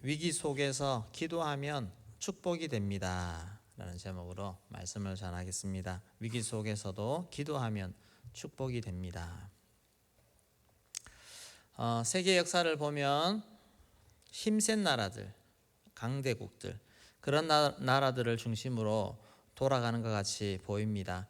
위기 속에서 기도하면 축복이 됩니다. 라는 제목으로 말씀을 전하겠습니다. 위기 속에서도 기도하면 축복이 됩니다. 세계 역사를 보면 힘센 나라들, 강대국들, 그런 나라들을 중심으로 돌아가는 것 같이 보입니다.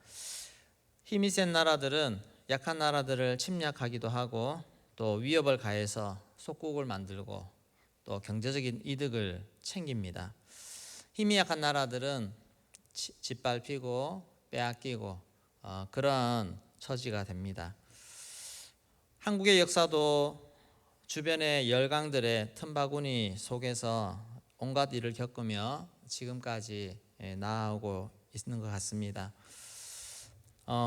힘이 센 나라들은 약한 나라들을 침략하기도 하고 또 위협을 가해서 속국을 만들고 또 경제적인 이득을 챙깁니다. 힘이 약한 나라들은 짓밟히고 빼앗기고 그런 처지가 됩니다. 한국의 역사도 주변의 열강들의 틈바구니 속에서 온갖 일을 겪으며 지금까지 나아오고 있는 것 같습니다.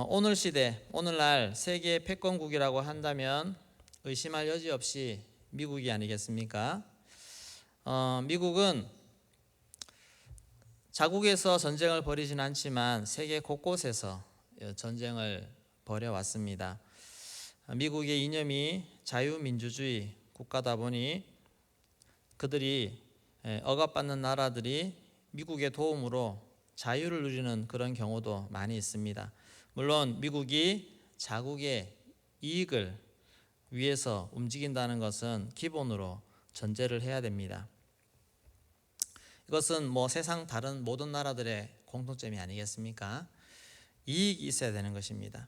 오늘 시대, 오늘날 세계 패권국이라고 한다면 의심할 여지 없이 미국이 아니겠습니까? 미국은 자국에서 전쟁을 벌이진 않지만 세계 곳곳에서 전쟁을 벌여왔습니다. 미국의 이념이 자유민주주의 국가다 보니 그들이 억압받는 나라들이 미국의 도움으로 자유를 누리는 그런 경우도 많이 있습니다. 물론 미국이 자국의 이익을 위해서 움직인다는 것은 기본으로 전제를 해야 됩니다. 이것은 세상 다른 모든 나라들의 공통점이 아니겠습니까? 이익이 있어야 되는 것입니다.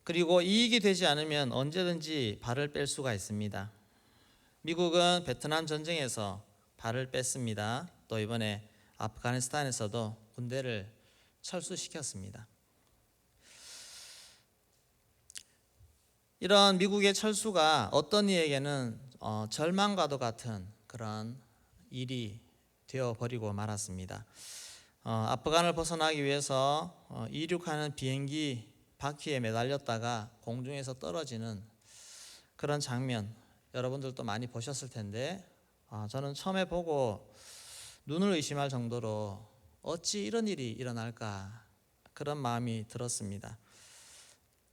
그리고 이익이 되지 않으면 언제든지 발을 뺄 수가 있습니다. 미국은 베트남 전쟁에서 발을 뺐습니다. 또 이번에 아프가니스탄에서도 군대를 철수시켰습니다. 이런 미국의 철수가 어떤 이에게는 절망과도 같은 그런 일이 되어버리고 말았습니다. 아프간을 벗어나기 위해서 이륙하는 비행기 바퀴에 매달렸다가 공중에서 떨어지는 그런 장면 여러분들도 많이 보셨을 텐데 저는 처음에 보고 눈을 의심할 정도로 어찌 이런 일이 일어날까 그런 마음이 들었습니다.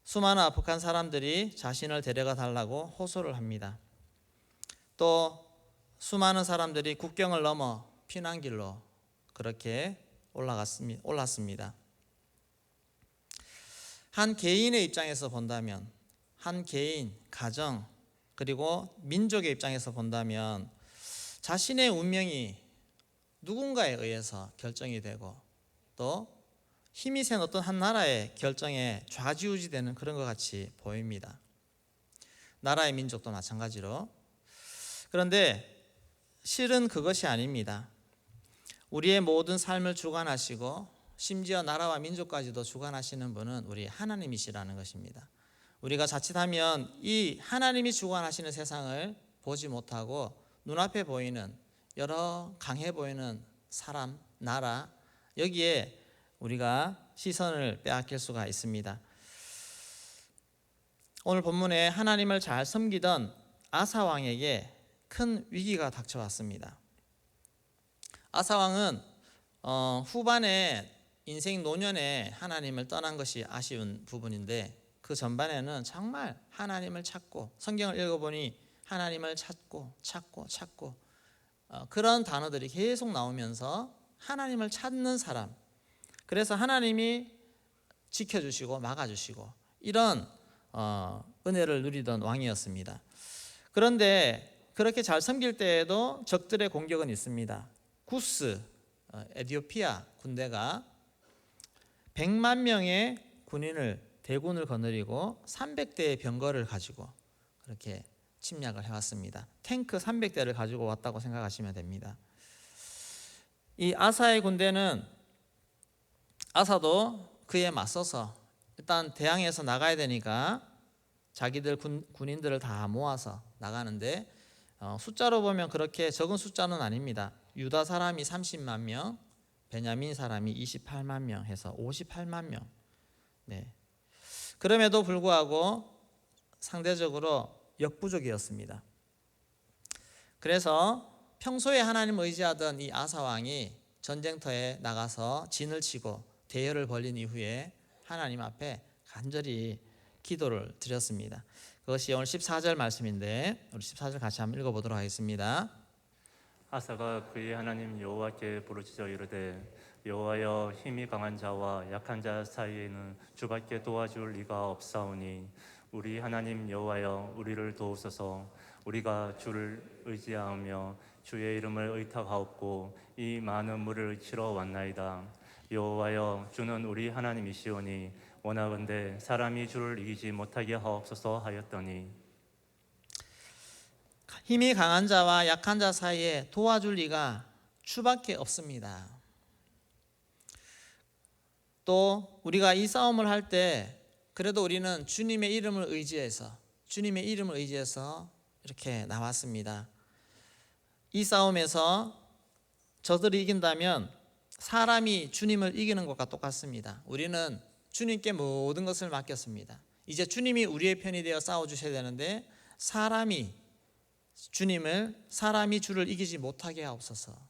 수많은 아프간 사람들이 자신을 데려가 달라고 호소를 합니다. 또 수많은 사람들이 국경을 넘어 피난길로 그렇게 올랐습니다. 한 개인의 입장에서 본다면, 한 개인, 가정, 그리고 민족의 입장에서 본다면 자신의 운명이 누군가에 의해서 결정이 되고 또 힘이 센 어떤 한 나라의 결정에 좌지우지되는 그런 것 같이 보입니다. 나라의 민족도 마찬가지로. 그런데 실은 그것이 아닙니다. 우리의 모든 삶을 주관하시고 심지어 나라와 민족까지도 주관하시는 분은 우리 하나님이시라는 것입니다. 우리가 자칫하면 이 하나님이 주관하시는 세상을 보지 못하고 눈앞에 보이는 여러 강해 보이는 사람, 나라 여기에 우리가 시선을 빼앗길 수가 있습니다. 오늘 본문에 하나님을 잘 섬기던 아사 왕에게 큰 위기가 닥쳐왔습니다. 아사 왕은 후반에 인생 노년에 하나님을 떠난 것이 아쉬운 부분인데 그 전반에는 정말 하나님을 찾고 성경을 읽어보니 하나님을 찾고 그런 단어들이 계속 나오면서 하나님을 찾는 사람, 그래서 하나님이 지켜주시고 막아주시고 이런 은혜를 누리던 왕이었습니다. 그런데 그렇게 잘 섬길 때에도 적들의 공격은 있습니다. 구스, 에티오피아 군대가 100만 명의 대군을 거느리고 300대의 병거를 가지고 그렇게 침략을 해왔습니다. 탱크 300대를 가지고 왔다고 생각하시면 됩니다. 이 아사의 군대는 아사도 그에 맞서서 일단 대항해서 나가야 되니까 자기들 군인들을 다 모아서 나가는데 숫자로 보면 그렇게 적은 숫자는 아닙니다. 유다 사람이 30만 명, 베냐민 사람이 28만 명 해서 58만 명. 네. 그럼에도 불구하고 상대적으로 역부족이었습니다. 그래서 평소에 하나님 의지하던 이 아사 왕이 전쟁터에 나가서 진을 치고 대열을 벌린 이후에 하나님 앞에 간절히 기도를 드렸습니다. 그것이 오늘 14절 말씀인데 우리 14절 같이 한번 읽어보도록 하겠습니다. 아사가 그의 하나님 여호와께 부르짖어 이르되 여호와여 힘이 강한 자와 약한 자 사이에는 주밖에 도와줄 리가 없사오니 우리 하나님 여호와여 우리를 도우소서. 우리가 주를 의지하며 주의 이름을 의탁하옵고 이 많은 물을 치러 왔나이다. 여호와여 주는 우리 하나님이시오니 원하건대 사람이 주를 이기지 못하게 하옵소서 하였더니 힘이 강한 자와 약한 자 사이에 도와줄 리가 주밖에 없습니다. 또 우리가 이 싸움을 할 때 그래도 우리는 주님의 이름을 의지해서 이렇게 나왔습니다. 이 싸움에서 저들이 이긴다면 사람이 주님을 이기는 것과 똑같습니다. 우리는 주님께 모든 것을 맡겼습니다. 이제 주님이 우리의 편이 되어 싸워주셔야 되는데 사람이 주를 이기지 못하게 하옵소서.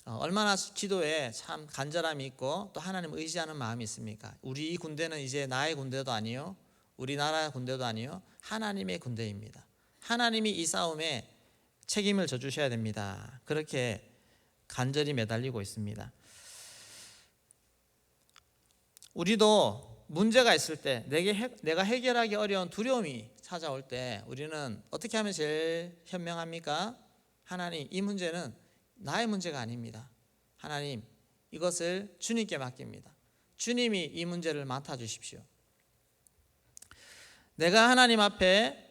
얼마나 기도에 참 간절함이 있고 또 하나님을 의지하는 마음이 있습니까? 우리 이 군대는 이제 나의 군대도 아니요, 우리나라 군대도 아니요, 하나님의 군대입니다. 하나님이 이 싸움에 책임을 져주셔야 됩니다. 그렇게 간절히 매달리고 있습니다. 우리도 문제가 있을 때 내가 해결하기 어려운 두려움이 찾아올 때 우리는 어떻게 하면 제일 현명합니까? 하나님, 이 문제는 나의 문제가 아닙니다. 하나님, 이것을 주님께 맡깁니다. 주님이 이 문제를 맡아주십시오. 내가 하나님 앞에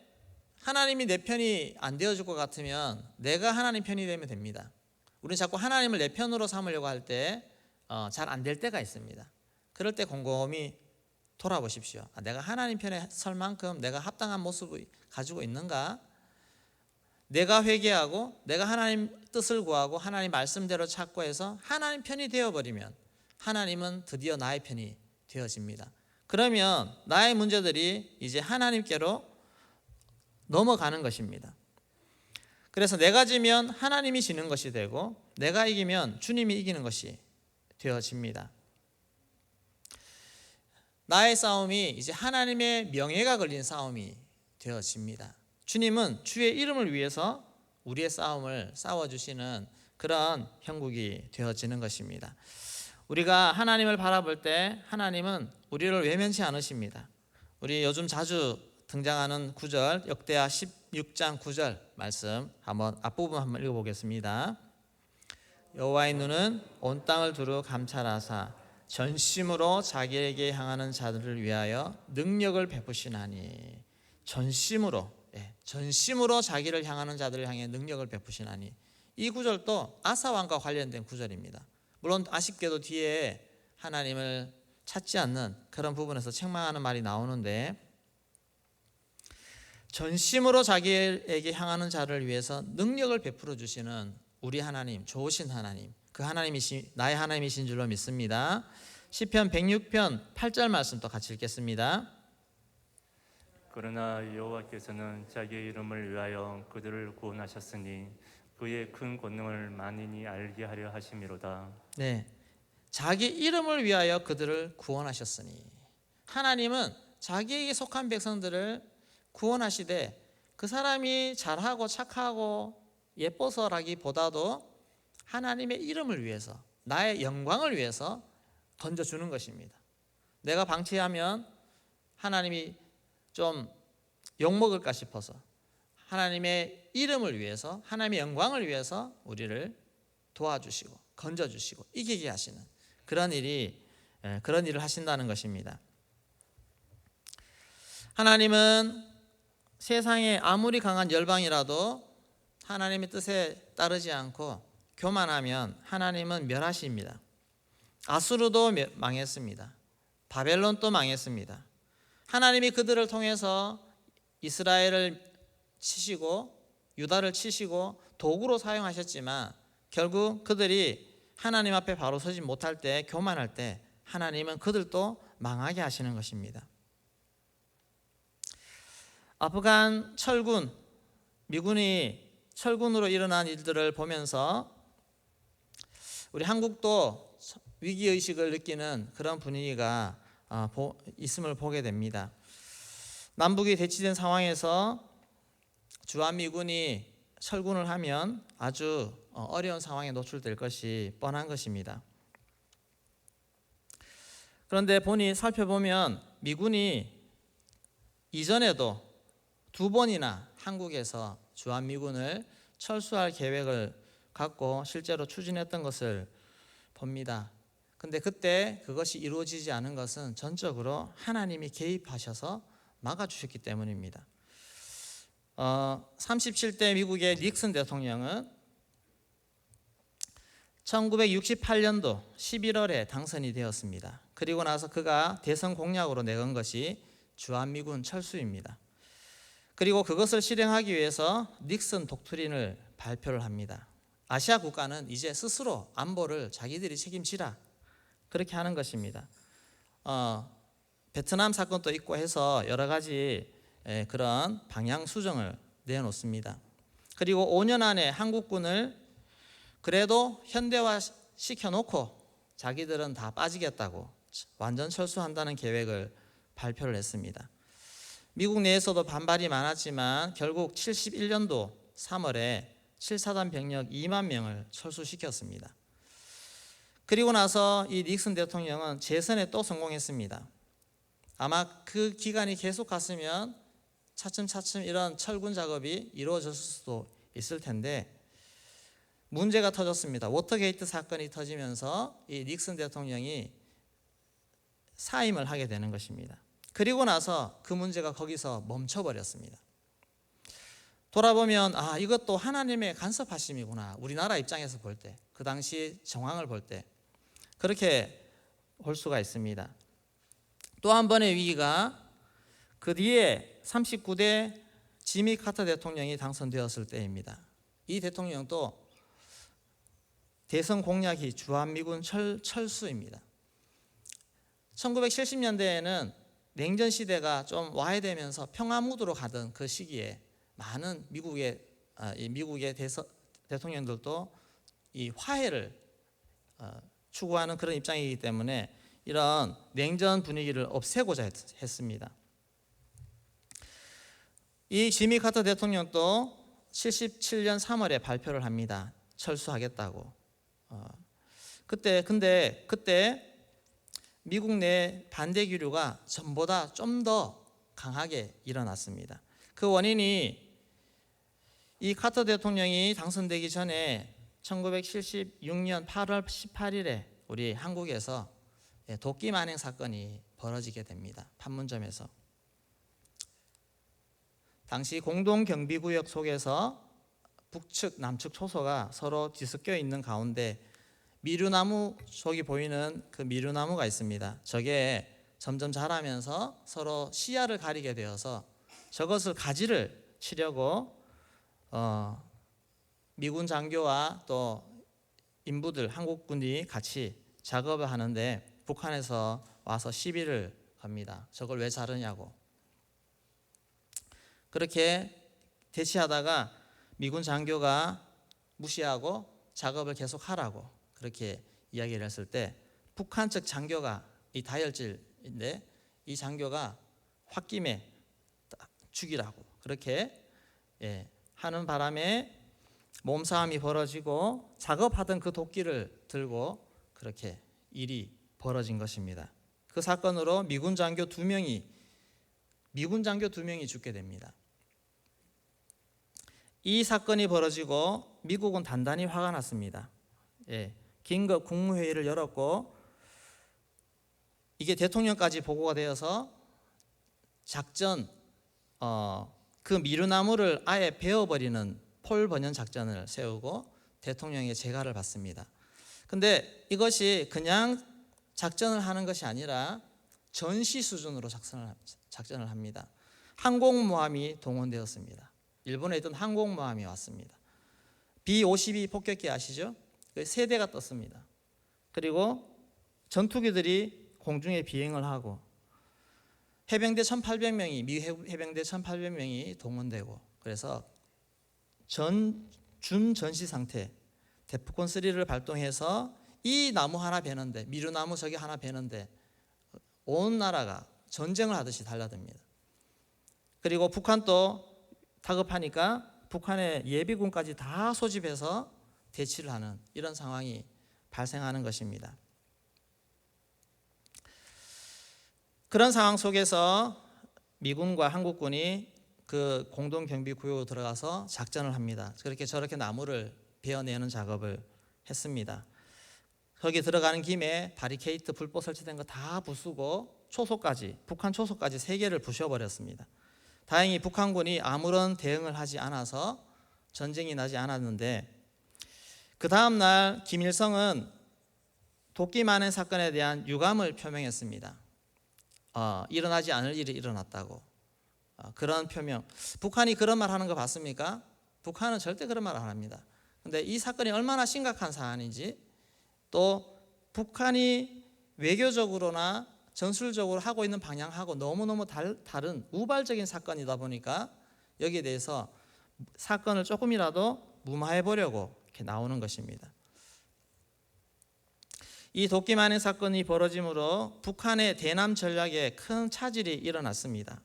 하나님이 내 편이 안 되어줄 것 같으면 내가 하나님 편이 되면 됩니다. 우리는 자꾸 하나님을 내 편으로 삼으려고 할 때 잘 안 될 때가 있습니다. 그럴 때 곰곰이 돌아보십시오. 내가 하나님 편에 설 만큼 내가 합당한 모습을 가지고 있는가? 내가 회개하고 내가 하나님 뜻을 구하고 하나님 말씀대로 찾고 해서 하나님 편이 되어버리면 하나님은 드디어 나의 편이 되어집니다. 그러면 나의 문제들이 이제 하나님께로 넘어가는 것입니다. 그래서 내가 지면 하나님이 지는 것이 되고 내가 이기면 주님이 이기는 것이 되어집니다. 나의 싸움이 이제 하나님의 명예가 걸린 싸움이 되어집니다. 주님은 주의 이름을 위해서 우리의 싸움을 싸워주시는 그런 형국이 되어지는 것입니다. 우리가 하나님을 바라볼 때 하나님은 우리를 외면치 않으십니다. 우리 요즘 자주 등장하는 구절, 역대하 16장 9절 말씀 앞부분 한번 읽어보겠습니다. 여호와의 눈은 온 땅을 두루 감찰하사 전심으로 자기에게 향하는 자들을 위하여 능력을 베푸시나니. 전심으로 자기를 향하는 자들을 향해 능력을 베푸시나니. 이 구절도 아사 왕과 관련된 구절입니다. 물론 아쉽게도 뒤에 하나님을 찾지 않는 그런 부분에서 책망하는 말이 나오는데, 전심으로 자기에게 향하는 자를 위해서 능력을 베풀어 주시는 우리 하나님, 좋으신 하나님, 그 하나님이신 나의 하나님이신 줄로 믿습니다. 시편 106편 8절 말씀 또 같이 읽겠습니다. 그러나 여호와께서는 자기의 이름을 위하여 그들을 구원하셨으니 그의 큰 권능을 만인이 알게 하려 하심이로다. 네, 자기 이름을 위하여 그들을 구원하셨으니. 하나님은 자기에게 속한 백성들을 구원하시되 그 사람이 잘하고 착하고 예뻐서라기보다도 하나님의 이름을 위해서, 나의 영광을 위해서 던져주는 것입니다. 내가 방치하면 하나님이 좀 욕먹을까 싶어서 하나님의 이름을 위해서, 하나님의 영광을 위해서 우리를 도와주시고 건져주시고 이기게 하시는 그런 일을 하신다는 것입니다. 하나님은 세상에 아무리 강한 열방이라도 하나님의 뜻에 따르지 않고 교만하면 하나님은 멸하십니다. 아수르도 망했습니다. 바벨론도 망했습니다. 하나님이 그들을 통해서 이스라엘을 치시고 유다를 치시고 도구로 사용하셨지만 결국 그들이 하나님 앞에 바로 서지 못할 때, 교만할 때 하나님은 그들도 망하게 하시는 것입니다. 아프간 미군이 철군으로 일어난 일들을 보면서 우리 한국도 위기의식을 느끼는 그런 분위기가 있음을 보게 됩니다. 남북이 대치된 상황에서 주한미군이 철군을 하면 아주 어려운 상황에 노출될 것이 뻔한 것입니다. 그런데 살펴보면 미군이 이전에도 2번이나 한국에서 주한미군을 철수할 계획을 갖고 실제로 추진했던 것을 봅니다. 근데 그때 그것이 이루어지지 않은 것은 전적으로 하나님이 개입하셔서 막아주셨기 때문입니다. 37대 미국의 닉슨 대통령은 1968년도 11월에 당선이 되었습니다. 그리고 나서 그가 대선 공약으로 내건 것이 주한미군 철수입니다. 그리고 그것을 실행하기 위해서 닉슨 독트린을 발표를 합니다. 아시아 국가는 이제 스스로 안보를 자기들이 책임지라, 그렇게 하는 것입니다. 베트남 사건도 있고 해서 여러 가지 그런 방향 수정을 내놓습니다. 그리고 5년 안에 한국군을 그래도 현대화 시켜놓고 자기들은 다 빠지겠다고 완전 철수한다는 계획을 발표를 했습니다. 미국 내에서도 반발이 많았지만 결국 71년도 3월에 7사단 병력 2만 명을 철수시켰습니다. 그리고 나서 이 닉슨 대통령은 재선에 또 성공했습니다. 아마 그 기간이 계속 갔으면 차츰차츰 이런 철군 작업이 이루어졌을 수도 있을 텐데 문제가 터졌습니다. 워터게이트 사건이 터지면서 이 닉슨 대통령이 사임을 하게 되는 것입니다. 그리고 나서 그 문제가 거기서 멈춰버렸습니다. 돌아보면 이것도 하나님의 간섭하심이구나. 우리나라 입장에서 볼 때, 그 당시 정황을 볼 때 그렇게 볼 수가 있습니다. 또 한 번의 위기가 그 뒤에 39대 지미 카터 대통령이 당선되었을 때입니다. 이 대통령도 대선 공약이 주한미군 철수입니다. 1970년대에는 냉전 시대가 좀 와해되면서 평화 무드로 가던 그 시기에 많은 미국의 대통령들도 이 화해를 추구하는 그런 입장이기 때문에 이런 냉전 분위기를 없애고자 했습니다. 이 지미 카터 대통령도 77년 3월에 발표를 합니다. 철수하겠다고. 그때 미국 내 반대 기류가 전보다 좀 더 강하게 일어났습니다. 그 원인이 이 카터 대통령이 당선되기 전에 1976년 8월 18일에 우리 한국에서 도끼 만행 사건이 벌어지게 됩니다. 판문점에서. 당시 공동경비구역 속에서 북측, 남측 초소가 서로 뒤섞여 있는 가운데 미루나무 저기 보이는 그 미루나무가 있습니다. 저게 점점 자라면서 서로 시야를 가리게 되어서 저것을 가지를 치려고 미군 장교와 또 인부들, 한국군이 같이 작업을 하는데 북한에서 와서 시비를 겁니다. 저걸 왜 자르냐고. 그렇게 대치하다가 미군 장교가 무시하고 작업을 계속하라고 그렇게 이야기를 했을 때 북한 측 장교가 이 다혈질인데 이 장교가 홧김에 죽이라고 그렇게 하는 바람에 몸싸움이 벌어지고 작업하던 그 도끼를 들고 그렇게 일이 벌어진 것입니다. 그 사건으로 미군 장교 2명이 죽게 됩니다. 이 사건이 벌어지고 미국은 단단히 화가 났습니다. 긴급 국무회의를 열었고 이게 대통령까지 보고가 되어서 작전 그 미루나무를 아예 베어버리는 폴 번연 작전을 세우고 대통령의 재가를 받습니다. 근데 이것이 그냥 작전을 하는 것이 아니라 전시 수준으로 작전을 합니다. 항공모함이 동원되었습니다. 일본에 있던 항공모함이 왔습니다. B-52 폭격기 아시죠? 그 3대가 떴습니다. 그리고 전투기들이 공중에 비행을 하고 해병대 1,800명이 미 해병대 1,800명이 동원되고 그래서 준전시 상태 데프콘 3를 발동해서 이 나무 하나 베는데 미루나무 저기 하나 베는데 온 나라가 전쟁을 하듯이 달라듭니다. 그리고 북한도 다급하니까 북한의 예비군까지 다 소집해서 대치를 하는 이런 상황이 발생하는 것입니다. 그런 상황 속에서 미군과 한국군이 그 공동경비구역으로 들어가서 작전을 합니다. 그렇게 저렇게 나무를 베어내는 작업을 했습니다. 거기 들어가는 김에 바리케이트 불법 설치된 거 다 부수고 초소까지, 북한 초소까지 3개를 부셔버렸습니다. 다행히 북한군이 아무런 대응을 하지 않아서 전쟁이 나지 않았는데, 그 다음 날 김일성은 도끼 만행 사건에 대한 유감을 표명했습니다. 일어나지 않을 일이 일어났다고. 그런 표명. 북한이 그런 말 하는 거 봤습니까? 북한은 절대 그런 말 안 합니다. 근데 이 사건이 얼마나 심각한 사안인지, 또 북한이 외교적으로나 전술적으로 하고 있는 방향하고 너무너무 다른 우발적인 사건이다 보니까 여기에 대해서 사건을 조금이라도 무마해 보려고 이렇게 나오는 것입니다. 이 도끼 만행 사건이 벌어짐으로 북한의 대남 전략에 큰 차질이 일어났습니다.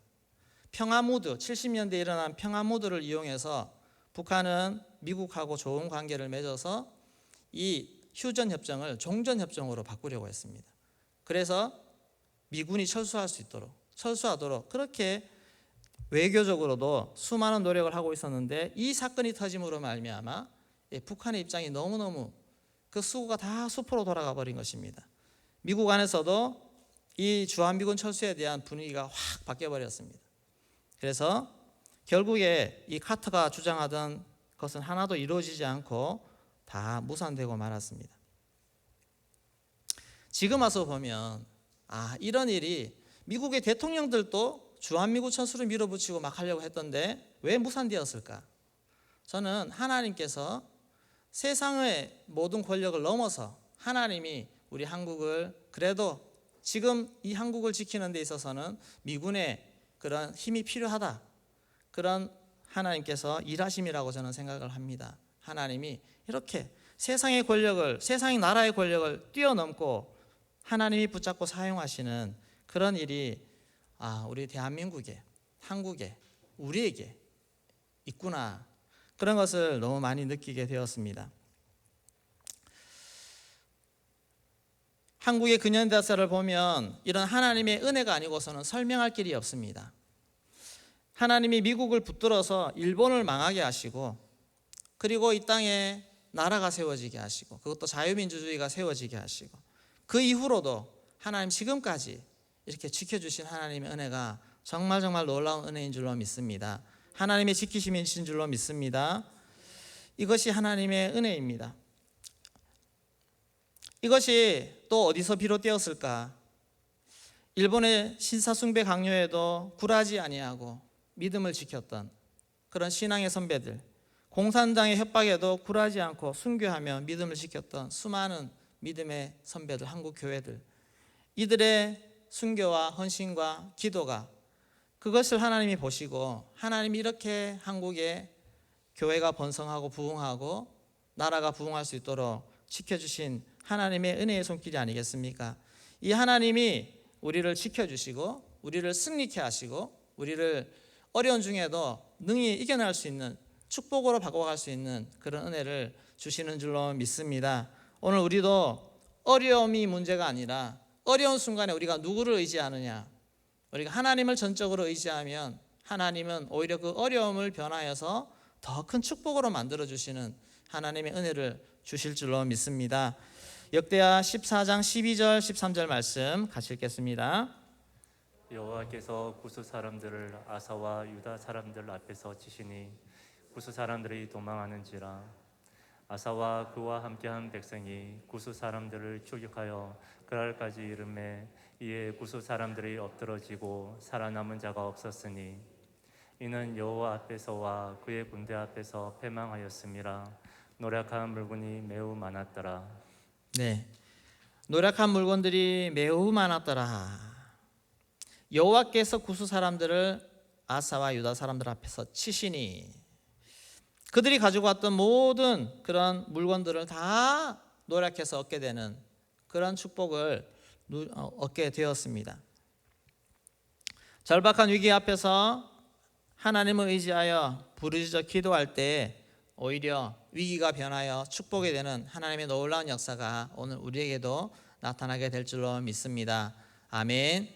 평화 무드, 70년대에 일어난 평화 무드를 이용해서 북한은 미국하고 좋은 관계를 맺어서 이 휴전 협정을 종전 협정으로 바꾸려고 했습니다. 그래서 미군이 철수하도록 그렇게 외교적으로도 수많은 노력을 하고 있었는데, 이 사건이 터짐으로 말미암아 북한의 입장이 너무너무 그 수구가 다 수포로 돌아가 버린 것입니다. 미국 안에서도 이 주한미군 철수에 대한 분위기가 확 바뀌어 버렸습니다. 그래서 결국에 이 카터가 주장하던 것은 하나도 이루어지지 않고 다 무산되고 말았습니다. 지금 와서 보면 이런 일이 미국의 대통령들도 주한미군 철수를 밀어붙이고 막 하려고 했던데 왜 무산되었을까? 저는 하나님께서 세상의 모든 권력을 넘어서 하나님이 우리 한국을, 그래도 지금 이 한국을 지키는 데 있어서는 미군의 그런 힘이 필요하다, 그런 하나님께서 일하심이라고 저는 생각을 합니다. 하나님이 이렇게 세상의 권력을, 세상의 나라의 권력을 뛰어넘고 하나님이 붙잡고 사용하시는 그런 일이 우리 대한민국에, 한국에, 우리에게 있구나, 그런 것을 너무 많이 느끼게 되었습니다. 한국의 근현대사를 보면 이런 하나님의 은혜가 아니고서는 설명할 길이 없습니다. 하나님이 미국을 붙들어서 일본을 망하게 하시고, 그리고 이 땅에 나라가 세워지게 하시고, 그것도 자유민주주의가 세워지게 하시고, 그 이후로도 하나님 지금까지 이렇게 지켜주신 하나님의 은혜가 정말 놀라운 은혜인 줄로 믿습니다. 하나님의 지키심이신 줄로 믿습니다. 이것이 하나님의 은혜입니다. 이것이 또 어디서 비롯되었을까? 일본의 신사숭배 강요에도 굴하지 아니하고 믿음을 지켰던 그런 신앙의 선배들, 공산당의 협박에도 굴하지 않고 순교하며 믿음을 지켰던 수많은 믿음의 선배들, 한국 교회들, 이들의 순교와 헌신과 기도가, 그것을 하나님이 보시고 하나님이 이렇게 한국에 교회가 번성하고 부흥하고 나라가 부흥할 수 있도록 지켜주신 하나님의 은혜의 손길이 아니겠습니까? 이 하나님이 우리를 지켜주시고 우리를 승리케 하시고 우리를 어려운 중에도 능히 이겨낼 수 있는, 축복으로 바꿔갈 수 있는 그런 은혜를 주시는 줄로 믿습니다. 오늘 우리도 어려움이 문제가 아니라 어려운 순간에 우리가 누구를 의지하느냐, 우리가 하나님을 전적으로 의지하면 하나님은 오히려 그 어려움을 변화해서 더 큰 축복으로 만들어주시는 하나님의 은혜를 주실 줄로 믿습니다. 역대하 14장 12절 13절 말씀 같이 읽겠습니다. 여호와께서 구스 사람들을 아사와 유다 사람들 앞에서 치시니 구스 사람들이 도망하는지라. 아사와 그와 함께한 백성이 구스 사람들을 추격하여 그랄까지 이르매 이에 구스 사람들이 엎드러지고 살아남은 자가 없었으니 이는 여호와 앞에서와 그의 군대 앞에서 패망하였음이라. 노력한 물건이 매우 많았더라. 네, 노력한 물건들이 매우 많았더라. 여호와께서 구스 사람들을 아사와 유다 사람들 앞에서 치시니, 그들이 가지고 왔던 모든 그런 물건들을 다 노력해서 얻게 되는 그런 축복을 얻게 되었습니다. 절박한 위기 앞에서 하나님을 의지하여 부르짖어 기도할 때 오히려 위기가 변하여 축복이 되는 하나님의 놀라운 역사가 오늘 우리에게도 나타나게 될 줄로 믿습니다. 아멘.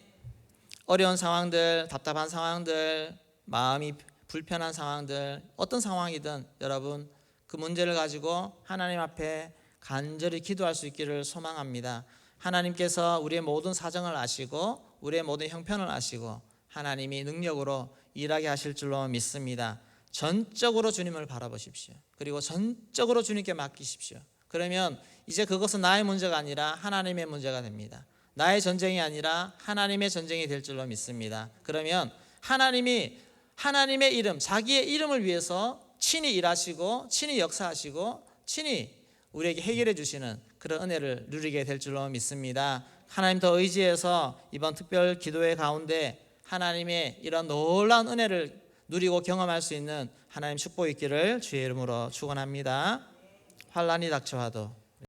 어려운 상황들, 답답한 상황들, 마음이 불편한 상황들, 어떤 상황이든 여러분 그 문제를 가지고 하나님 앞에 간절히 기도할 수 있기를 소망합니다. 하나님께서 우리의 모든 사정을 아시고 우리의 모든 형편을 아시고 하나님이 능력으로 일하게 하실 줄로 믿습니다. 전적으로 주님을 바라보십시오. 그리고 전적으로 주님께 맡기십시오. 그러면 이제 그것은 나의 문제가 아니라 하나님의 문제가 됩니다. 나의 전쟁이 아니라 하나님의 전쟁이 될 줄로 믿습니다. 그러면 하나님이 하나님의 이름, 자기의 이름을 위해서 친히 일하시고 친히 역사하시고 친히 우리에게 해결해 주시는 그런 은혜를 누리게 될 줄로 믿습니다. 하나님 더 의지해서 이번 특별 기도회 가운데 하나님의 이런 놀라운 은혜를 누리고 경험할 수 있는 하나님 축복 있기를 주의 이름으로 축원합니다. 환난이 닥쳐와도